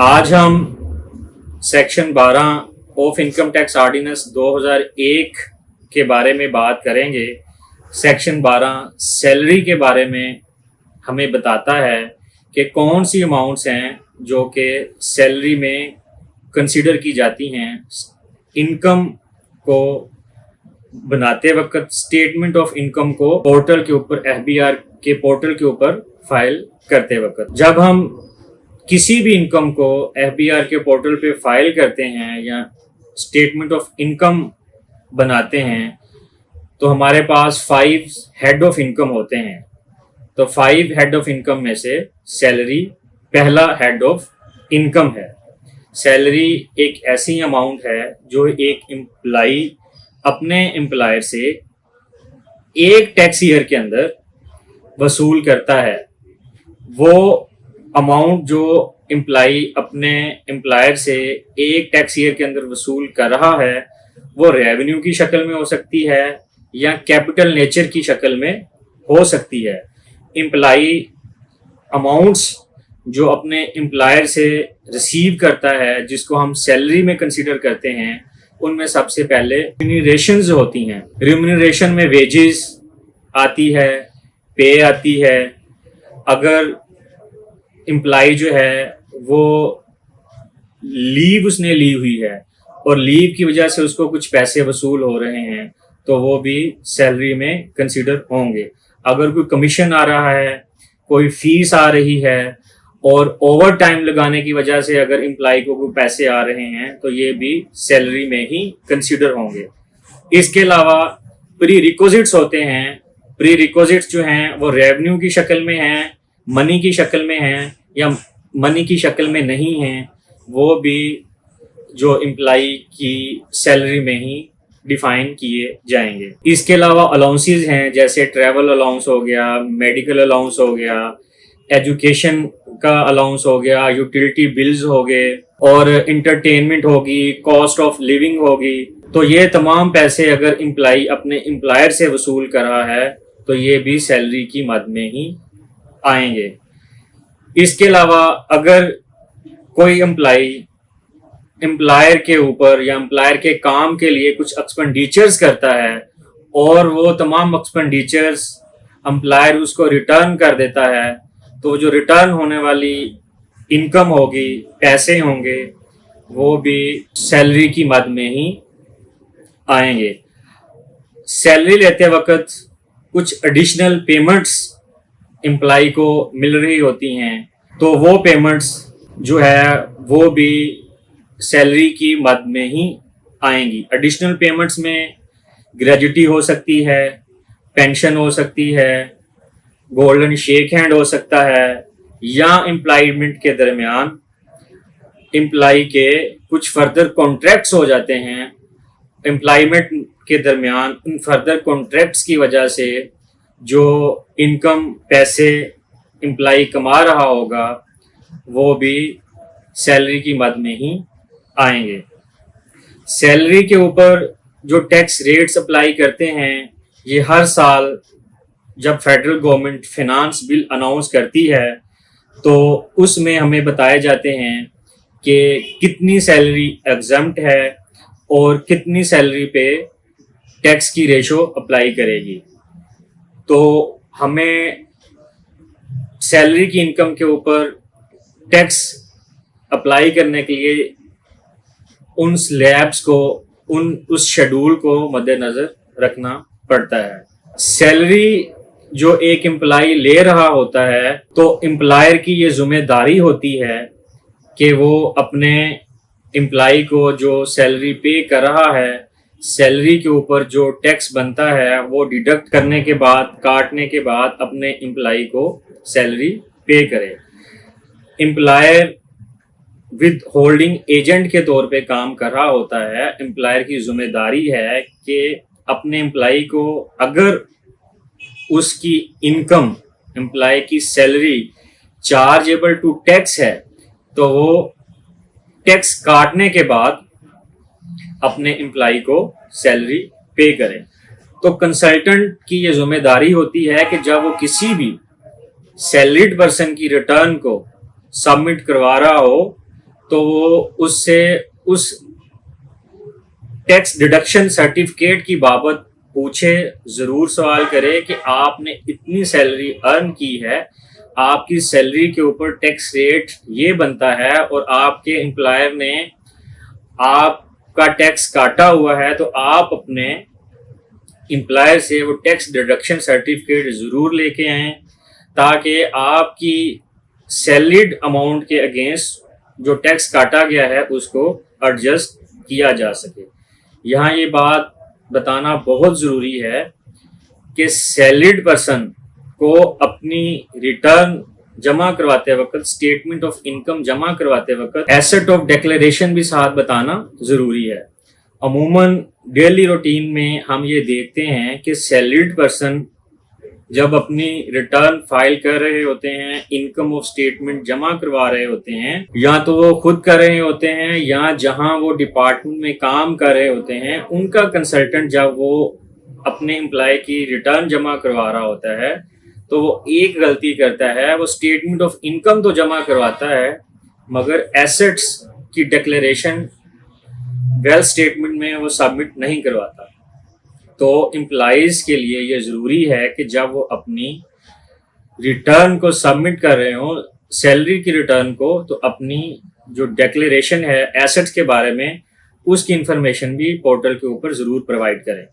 आज हम section 12 of income tax ordinance 2001 के बारे में बात करेंगे। सेक्शन 12 सैलरी के बारे में हमें बताता है कि कौन सी अमाउंट्स हैं जो कि सैलरी में कंसीडर की जाती हैं इनकम को बनाते वक्त। स्टेटमेंट ऑफ इनकम को पोर्टल के ऊपर एफबीआर के पोर्टल के ऊपर फाइल करते वक्त, जब हम किसी भी इनकम को एफबीआर के पोर्टल पे फाइल करते हैं या स्टेटमेंट ऑफ इनकम बनाते हैं तो हमारे पास 5 हेड ऑफ इनकम होते हैं। तो 5 हेड ऑफ इनकम में से सैलरी पहला हेड ऑफ इनकम है। सैलरी एक ऐसी अमाउंट है जो एक एम्प्लाई अपने एम्प्लॉयर से एक टैक्स ईयर के अंदर वसूल करता है। वो अमाउंट जो एम्प्लाई अपने एम्प्लॉयर से एक टैक्स ईयर के अंदर वसूल कर रहा है वो रेवेन्यू की शक्ल में हो सकती है या कैपिटल नेचर की शक्ल में हो सकती है। एम्प्लाई अमाउंट्स जो अपने एम्प्लॉयर से रिसीव करता है जिसको हम सैलरी में कंसीडर करते हैं, उनमें सबसे पहले रिम्यूनरेशंस होती हैं। रिम्यूनरेशन में वेजेस आती है, पे आती है। अगर एम्प्लॉय जो है वो लीव उसने ली हुई है और लीव की वजह से उसको कुछ पैसे वसूल हो रहे हैं तो वो भी सैलरी में कंसीडर होंगे। अगर कोई कमीशन आ रहा है, कोई फीस आ रही है और ओवर टाइम लगाने की वजह से अगर एम्प्लॉय को कोई पैसे आ रहे हैं तो ये भी सैलरी में ही कंसीडर होंगे। इसके अलावा प्री रिक्विजिट्स होते हैं। प्री रिक्विजिट्स जो हैं वो रेवेन्यू की शक्ल में हैं, मनी की शक्ल में हैं या मनी की शक्ल में नहीं हैं, वो भी जो एम्प्लॉय की सैलरी में ही डिफाइन किए जाएंगे। इसके अलावा अलाउंसेस हैं, जैसे ट्रैवल अलाउंस हो गया, मेडिकल अलाउंस हो गया, एजुकेशन का अलाउंस हो गया, यूटिलिटी बिल्स हो गए और इंटरटेनमेंट होगी, कॉस्ट ऑफ लिविंग होगी। तो ये तमाम पैसे अगर एम्प्लॉय अपने एम्प्लॉयर से वसूल कर रहा है तो ये भी सैलरी की मद में ही आएंगे। इसके अलावा अगर कोई एम्प्लॉय एम्प्लॉयर के ऊपर या एम्प्लॉयर के काम के लिए कुछ एक्सपेंडिचर्स करता है और वो तमाम एक्सपेंडिचर्स एम्प्लॉयर उसको रिटर्न कर देता है तो जो रिटर्न होने वाली इनकम होगी, पैसे होंगे, वो भी सैलरी की मद में ही आएंगे। सैलरी लेते वक्त कुछ एडिशनल पेमेंट्स एम्प्लॉय को मिल रही होती हैं तो वो पेमेंट्स जो है वो भी सैलरी की मद में ही आएंगी। एडिशनल पेमेंट्स में ग्रेजुटी हो सकती है, पेंशन हो सकती है, गोल्डन शेक हैंड हो सकता है या एम्प्लॉयमेंट के दरमियान एम्प्लॉय के कुछ फर्दर कॉन्ट्रैक्ट्स हो जाते हैं। एम्प्लॉयमेंट के दरमियान उन फर्दर कॉन्ट्रैक्ट्स की वजह से जो इनकम पैसे एम्प्लॉय कमा रहा होगा वो भी सैलरी की मद में ही आएंगे। सैलरी के ऊपर जो टैक्स रेट्स अप्लाई करते हैं ये हर साल जब federal government finance bill announce करती है तो उसमें हमें बताए जाते हैं कि कितनी सैलरी एग्जम्प्ट है और कितनी सैलरी पे टैक्स की रेशो अप्लाई करेगी। तो हमें सैलरी की इनकम के ऊपर टैक्स अप्लाई करने के लिए उन स्लैब्स को, उस शेड्यूल को मद्देनजर रखना पड़ता है। सैलरी जो एक एम्प्लॉय ले रहा होता है तो एम्प्लॉयर की ये जिम्मेदारी होती है कि वो अपने एम्प्लॉय को जो सैलरी पे कर रहा है, सैलरी के ऊपर जो टैक्स बनता है वो डिडक्ट करने के बाद, काटने के बाद अपने एम्प्लॉय को सैलरी पे करे। एम्प्लॉयर विद होल्डिंग एजेंट के तौर पे काम कर रहा होता है। एम्प्लॉयर की जिम्मेदारी है कि अपने एम्प्लॉय को अगर उसकी इनकम, एम्प्लॉय की सैलरी चार्जेबल टू टैक्स है तो वो टैक्स काटने के बाद अपने एम्प्लॉय को सैलरी पे करें। तो कंसल्टेंट की ये जिम्मेदारी होती है कि जब वो किसी भी सैलरीड पर्सन की रिटर्न को सबमिट करवा रहा हो तो वो उससे उस टैक्स डिडक्शन सर्टिफिकेट की बाबत पूछे, जरूर सवाल करे कि आपने इतनी सैलरी अर्न की है, आपकी सैलरी के ऊपर टैक्स रेट ये बनता है और आपके एम्प्लॉयर ने आपका टैक्स काटा हुआ है, तो आप अपने एम्प्लॉयर से वो टैक्स डिडक्शन सर्टिफिकेट जरूर लेके आए, ताकि आपकी सैलरीड अमाउंट के अगेंस्ट जो टैक्स काटा गया है उसको एडजस्ट किया जा सके। यहाँ ये बात बताना बहुत ज़रूरी है कि सैलरीड पर्सन को अपनी रिटर्न जमा करवाते वक्त, स्टेटमेंट ऑफ इनकम जमा करवाते वक्त एसेट ऑफ डिक्लेरेशन भी साथ बताना ज़रूरी है। अमूमन डेली रूटीन में हम ये देखते हैं कि सैलरीड पर्सन जब अपनी रिटर्न फाइल कर रहे होते हैं, इनकम ऑफ स्टेटमेंट जमा करवा रहे होते हैं, या तो वो खुद कर रहे होते हैं या जहां वो डिपार्टमेंट में काम कर रहे होते हैं उनका कंसल्टेंट जब वो अपने एम्प्लॉय की रिटर्न जमा करवा रहा होता है, तो वो एक गलती करता है, वो स्टेटमेंट ऑफ इनकम तो जमा करवाता है मगर एसेट्स की डिक्लेरेशन वेल्थ स्टेटमेंट में वो सबमिट नहीं करवाता। तो एम्प्लॉइज के लिए ये जरूरी है कि जब वो अपनी रिटर्न को सबमिट कर रहे हो, सैलरी की रिटर्न को, तो अपनी जो डिक्लेरेशन है एसेट्स के बारे में उसकी इंफॉर्मेशन भी पोर्टल के ऊपर जरूर प्रोवाइड करें।